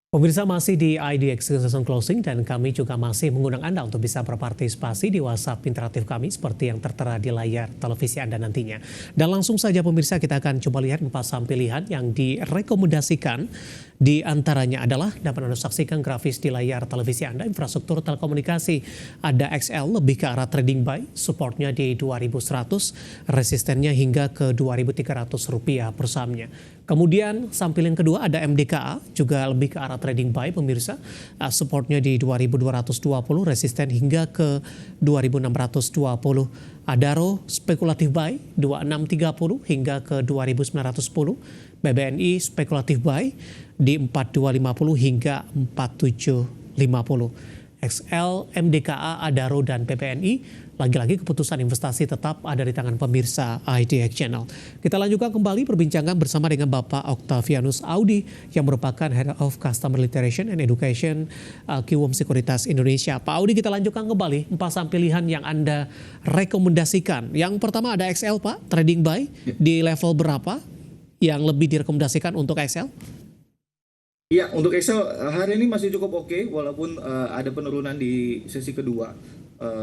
Pemirsa masih di IDX Season Closing dan kami juga masih mengundang Anda untuk bisa berpartisipasi di WhatsApp interaktif kami seperti yang tertera di layar televisi Anda nantinya. Dan langsung saja pemirsa kita akan coba lihat 4 saham pilihan yang direkomendasikan. Di antaranya adalah dapat Anda saksikan grafis di layar televisi Anda, infrastruktur telekomunikasi. Ada XL lebih ke arah trading buy, supportnya di 2100, resistennya hingga ke 2300 rupiah per sahamnya. Kemudian sampil yang kedua ada MDKA, juga lebih ke arah trading buy pemirsa, supportnya di 2220, resisten hingga ke 2620. Adaro spekulatif buy 2630 hingga ke 2910, BBNI spekulatif buy di 4250 hingga 4750. XL, MDKA, Adaro, dan PPNI, lagi-lagi keputusan investasi tetap ada di tangan pemirsa IDX Channel. Kita lanjutkan kembali perbincangan bersama dengan Bapak Octavianus Audi yang merupakan Head of Customer Literation and Education Kiwom Sekuritas Indonesia. Pak Audi, kita lanjutkan kembali 4 saham pilihan yang Anda rekomendasikan. Yang pertama ada XL, Pak, trading buy di level berapa yang lebih direkomendasikan untuk XL? Ya, untuk Excel hari ini masih cukup oke, walaupun ada penurunan di sesi kedua.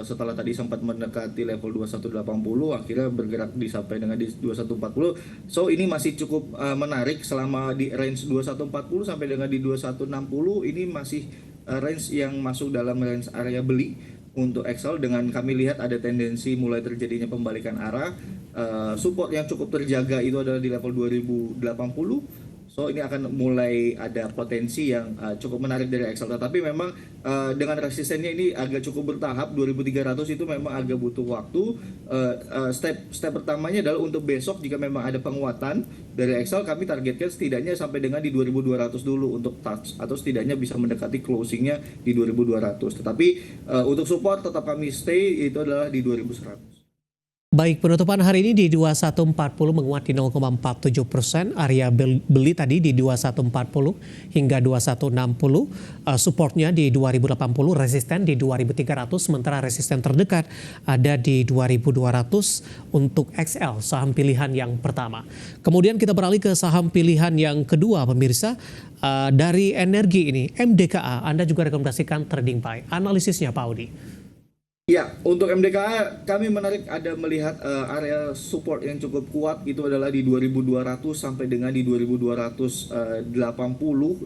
Setelah tadi sempat mendekati level 2180, akhirnya bergerak sampai dengan di 2140. So ini masih cukup menarik selama di range 2140 sampai dengan di 2160. Ini masih range yang masuk dalam range area beli untuk Excel. Dengan kami lihat ada tendensi mulai terjadinya pembalikan arah. Support yang cukup terjaga itu adalah di level 2080. So ini akan mulai ada potensi yang cukup menarik dari Excel. Tetapi memang dengan resistennya ini agak cukup bertahap. 2300 itu memang agak butuh waktu. Step pertamanya adalah untuk besok jika memang ada penguatan dari Excel, kami targetkan setidaknya sampai dengan di 2200 dulu untuk touch, atau setidaknya bisa mendekati closingnya di 2200. Tetapi untuk support tetap kami stay itu adalah di 2100. Baik, penutupan hari ini di 2140 menguat di 0,47%, area beli tadi di 2140 hingga 2160, supportnya di 2080, resisten di 2300, sementara resisten terdekat ada di 2200 untuk XL, saham pilihan yang pertama. Kemudian kita beralih ke saham pilihan yang kedua pemirsa, dari energi ini, MDKA, Anda juga rekomendasikan trading buy. Analisisnya Pak Audi. Ya, untuk MDKA kami ada melihat area support yang cukup kuat itu adalah di 2200 sampai dengan di 2280,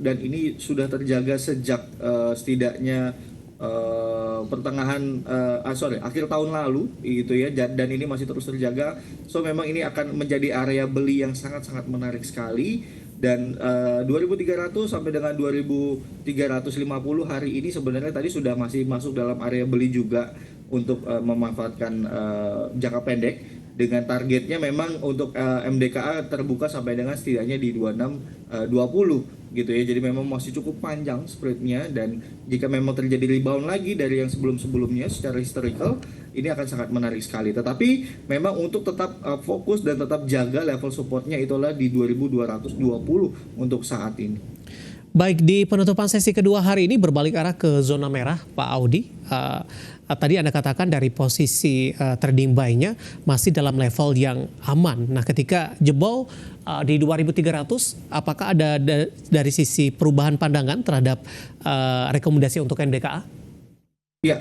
dan ini sudah terjaga sejak setidaknya akhir tahun lalu gitu ya, dan ini masih terus terjaga. So memang ini akan menjadi area beli yang sangat-sangat menarik sekali. Dan 2300 sampai dengan 2350 hari ini sebenarnya tadi sudah masih masuk dalam area beli juga untuk memanfaatkan jangka pendek, dengan targetnya memang untuk MDKA terbuka sampai dengan setidaknya di 2620 gitu ya. Jadi memang masih cukup panjang spreadnya, dan jika memang terjadi rebound lagi dari yang sebelum-sebelumnya secara historical, ini akan sangat menarik sekali. Tetapi memang untuk tetap fokus dan tetap jaga level supportnya itulah di 2220 untuk saat ini. Baik, di penutupan sesi kedua hari ini berbalik arah ke zona merah, Pak Audi. Tadi Anda katakan dari posisi trading buy-nya masih dalam level yang aman. Nah, ketika jebol di 2300, apakah ada dari sisi perubahan pandangan terhadap rekomendasi untuk MDKA? Ya,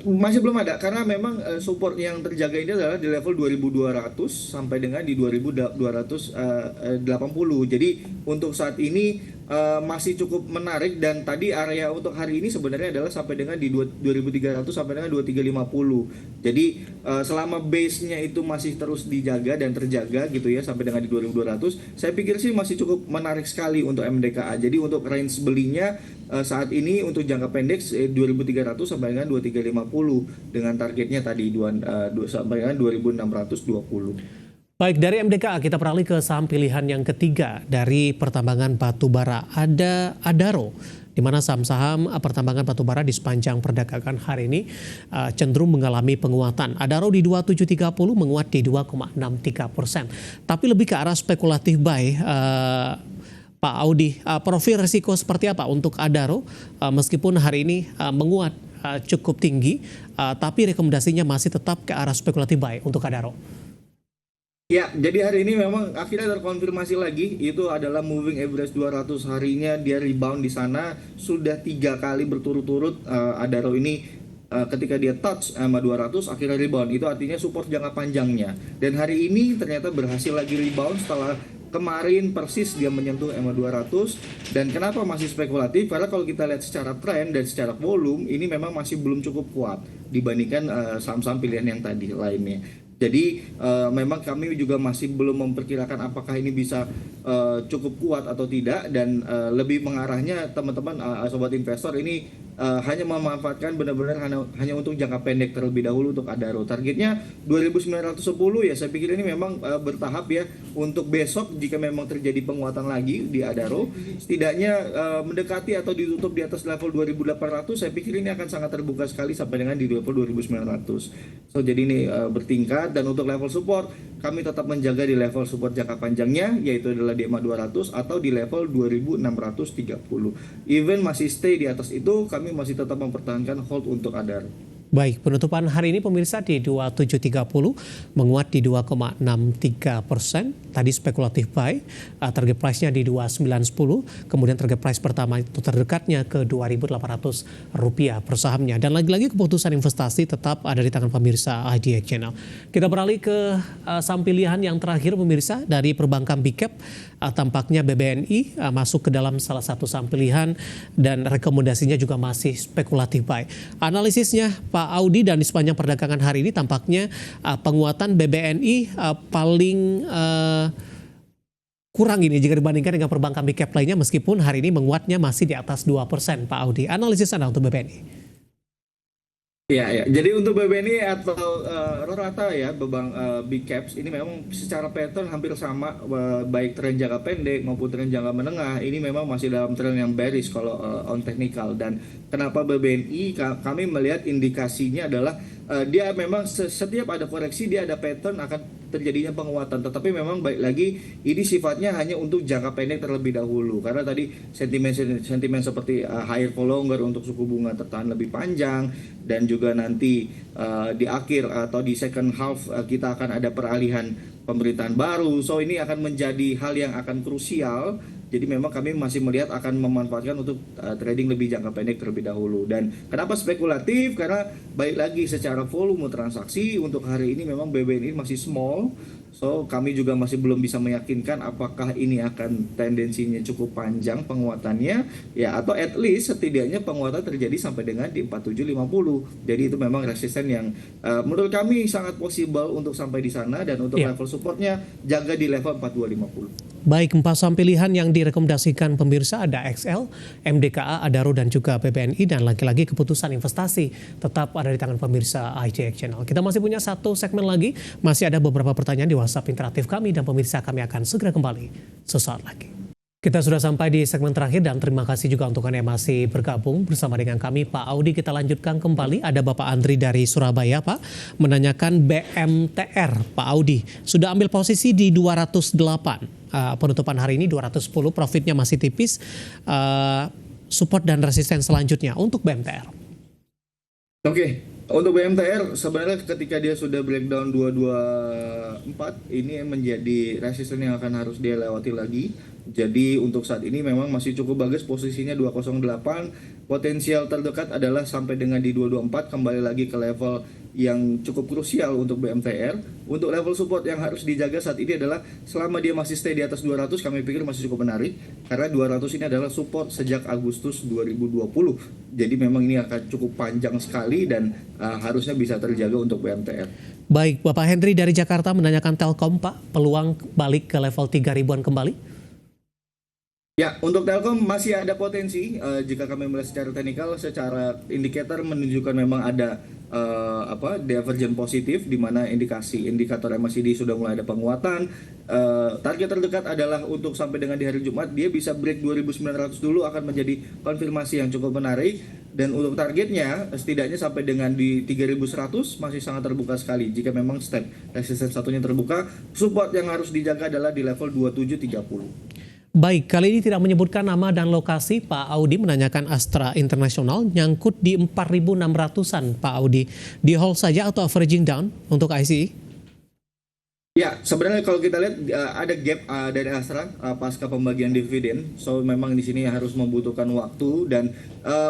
masih belum ada, karena memang support yang terjaga ini adalah di level 2200 sampai dengan di 2280. Jadi untuk saat ini masih cukup menarik, dan tadi area untuk hari ini sebenarnya adalah sampai dengan di 2300 sampai dengan 2350. Jadi selama base-nya itu masih terus dijaga dan terjaga gitu ya sampai dengan di 2200, saya pikir sih masih cukup menarik sekali untuk MDKA. Jadi untuk range belinya saat ini untuk jangka pendek 2300 sampai dengan 2350, dengan targetnya tadi sampai dengan 2620. Baik, dari MDKA kita beralih ke saham pilihan yang ketiga dari pertambangan batu bara. Ada Adaro, di mana saham-saham pertambangan batu bara di sepanjang perdagangan hari ini cenderung mengalami penguatan. Adaro di 2730 menguat di 2,63%. Tapi lebih ke arah spekulatif buy. Pak Audi, profil risiko seperti apa untuk Adaro meskipun hari ini menguat cukup tinggi, tapi rekomendasinya masih tetap ke arah spekulatif buy untuk Adaro? Ya, jadi hari ini memang akhirnya terkonfirmasi lagi itu adalah moving average 200 harinya dia rebound di sana sudah 3 kali berturut-turut. Adaro ini ketika dia touch sama 200 akhirnya rebound, itu artinya support jangka panjangnya, dan hari ini ternyata berhasil lagi rebound setelah kemarin persis dia menyentuh EMA 200. Dan kenapa masih spekulatif? Karena kalau kita lihat secara tren dan secara volume ini memang masih belum cukup kuat dibandingkan saham-saham pilihan yang tadi lainnya. Jadi memang kami juga masih belum memperkirakan apakah ini bisa cukup kuat atau tidak, dan lebih mengarahnya teman-teman sobat investor ini hanya memanfaatkan benar-benar hanya untuk jangka pendek terlebih dahulu untuk Adaro. Targetnya 2910 ya, saya pikir ini memang bertahap ya. Untuk besok jika memang terjadi penguatan lagi di Adaro, setidaknya mendekati atau ditutup di atas level 2800, saya pikir ini akan sangat terbuka sekali sampai dengan di level 2900. So jadi ini bertingkat, dan untuk level support kami tetap menjaga di level support jangka panjangnya, yaitu adalah di EMA 200 atau di level 2630. Even masih stay di atas itu, kami masih tetap mempertahankan hold untuk Adaro. Baik, penutupan hari ini pemirsa di 2730 menguat di 2,63%. Tadi spekulatif buy, target price-nya di 2910, kemudian target price pertama itu terdekatnya ke Rp2.800 per sahamnya. Dan lagi-lagi keputusan investasi tetap ada di tangan pemirsa IDX Channel. Kita beralih ke saham pilihan yang terakhir pemirsa dari perbankan Big Cap. Tampaknya BBNI masuk ke dalam salah satu saham pilihan dan rekomendasinya juga masih spekulatif buy. Analisisnya Pak Audi, dan di sepanjang perdagangan hari ini tampaknya penguatan BBNI paling kurang ini jika dibandingkan dengan perbankan big cap lainnya, meskipun hari ini menguatnya masih di atas 2%. Pak Audi, analisis Anda untuk BBNI? Ya. Jadi untuk BBNI atau rata ya, big caps ini memang secara pattern hampir sama, baik tren jangka pendek maupun tren jangka menengah ini memang masih dalam tren yang bearish kalau on technical. Dan kenapa BBNI kami melihat indikasinya adalah dia memang setiap ada koreksi dia ada pattern akan terjadinya penguatan, tetapi memang baik lagi ini sifatnya hanya untuk jangka pendek terlebih dahulu, karena tadi sentimen seperti higher for longer untuk suku bunga tertahan lebih panjang, dan juga nanti di akhir atau di second half kita akan ada peralihan pemerintahan baru. So ini akan menjadi hal yang akan krusial. Jadi memang kami masih melihat akan memanfaatkan untuk trading lebih jangka pendek terlebih dahulu. Dan kenapa spekulatif? Karena baik lagi secara volume transaksi untuk hari ini memang BBNI masih small. So kami juga masih belum bisa meyakinkan apakah ini akan tendensinya cukup panjang penguatannya ya, atau at least setidaknya penguatan terjadi sampai dengan di 4750. Jadi itu memang resisten yang menurut kami sangat possible untuk sampai di sana, dan untuk level supportnya jaga di level 4250. Baik, 4 saham pilihan yang direkomendasikan pemirsa ada XL, MDKA, Adaro, dan juga BBNI. Dan lagi-lagi keputusan investasi tetap ada di tangan pemirsa IDX Channel. Kita masih punya satu segmen lagi, masih ada beberapa pertanyaan di WhatsApp interaktif kami, dan pemirsa kami akan segera kembali sesaat lagi. Kita sudah sampai di segmen terakhir, dan terima kasih juga untuk Anda yang masih bergabung bersama dengan kami. Pak Audi, kita lanjutkan kembali. Ada Bapak Andri dari Surabaya, Pak, menanyakan BMTR. Pak Audi, sudah ambil posisi di 208. Penutupan hari ini 210, profitnya masih tipis. Support dan resisten selanjutnya untuk BMTR. Oke. Untuk BMTR sebenarnya ketika dia sudah breakdown 224 ini menjadi resisten yang akan harus dia lewati lagi. Jadi untuk saat ini memang masih cukup bagus posisinya 208. Potensial terdekat adalah sampai dengan di 224, kembali lagi ke level yang cukup krusial untuk BMTR. Untuk level support yang harus dijaga saat ini adalah selama dia masih stay di atas 200, kami pikir masih cukup menarik, karena 200 ini adalah support sejak Agustus 2020. Jadi memang ini akan cukup panjang sekali dan harusnya bisa terjaga untuk BMTR. Baik, Bapak Henry dari Jakarta menanyakan Telkom, Pak, peluang balik ke level 3.000-an kembali? Ya, untuk Telkom masih ada potensi jika kami melihat secara teknikal, secara indikator menunjukkan memang ada divergen positif, di mana indikator MACD sudah mulai ada penguatan. Target terdekat adalah untuk sampai dengan di hari Jumat dia bisa break 2900 dulu, akan menjadi konfirmasi yang cukup menarik. Dan untuk targetnya setidaknya sampai dengan di 3100 masih sangat terbuka sekali. Jika memang step resisten satunya terbuka, support yang harus dijaga adalah di level 2730. Baik, kali ini tidak menyebutkan nama dan lokasi. Pak Audi menanyakan Astra International nyangkut di 4.600-an, Pak Audi. Di hold saja atau averaging down untuk ICE? Ya, sebenarnya kalau kita lihat ada gap dari Astra pasca pembagian dividen. So memang di sini harus membutuhkan waktu dan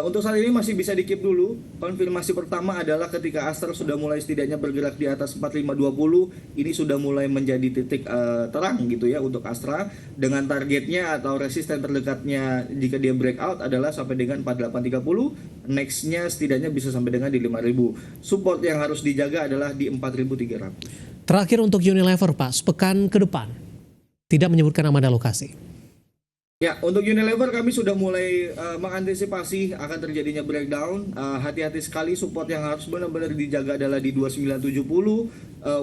untuk saat ini masih bisa di-keep dulu. Konfirmasi pertama adalah ketika Astra sudah mulai setidaknya bergerak di atas 4520, ini sudah mulai menjadi titik terang gitu ya untuk Astra, dengan targetnya atau resisten terdekatnya jika dia breakout adalah sampai dengan 4830. Nextnya setidaknya bisa sampai dengan di 5000. Support yang harus dijaga adalah di 4300. Terakhir untuk Unilever, Pak, sepekan ke depan, tidak menyebutkan nama dan lokasi. Ya, untuk Unilever kami sudah mulai mengantisipasi akan terjadinya breakdown. Hati-hati sekali, support yang harus benar-benar dijaga adalah di 2970.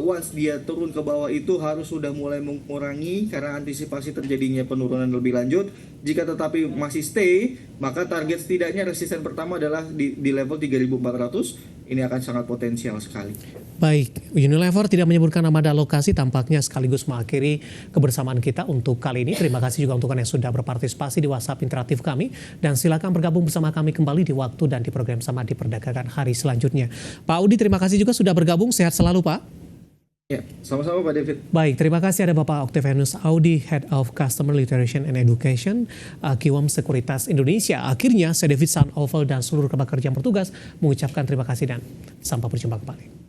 Once dia turun ke bawah itu harus sudah mulai mengurangi karena antisipasi terjadinya penurunan lebih lanjut. Jika tetapi masih stay, maka target setidaknya resisten pertama adalah di level 3400. Ini akan sangat potensial sekali. Baik, Unilever tidak menyebutkan nama dan lokasi, tampaknya sekaligus mengakhiri kebersamaan kita untuk kali ini. Terima kasih juga untuk Anda yang sudah berpartisipasi di WhatsApp interaktif kami. Dan silakan bergabung bersama kami kembali di waktu dan di program Sama di Perdagangan hari selanjutnya. Pak Audi, terima kasih juga sudah bergabung. Sehat selalu, Pak. Ya, sama-sama Pak David. Baik, terima kasih ada Bapak Octavianus Audi, Head of Customer Literation and Education, Kiwam Sekuritas Indonesia. Akhirnya, saya David San Oval dan seluruh rekan kerja yang bertugas mengucapkan terima kasih dan sampai berjumpa kembali.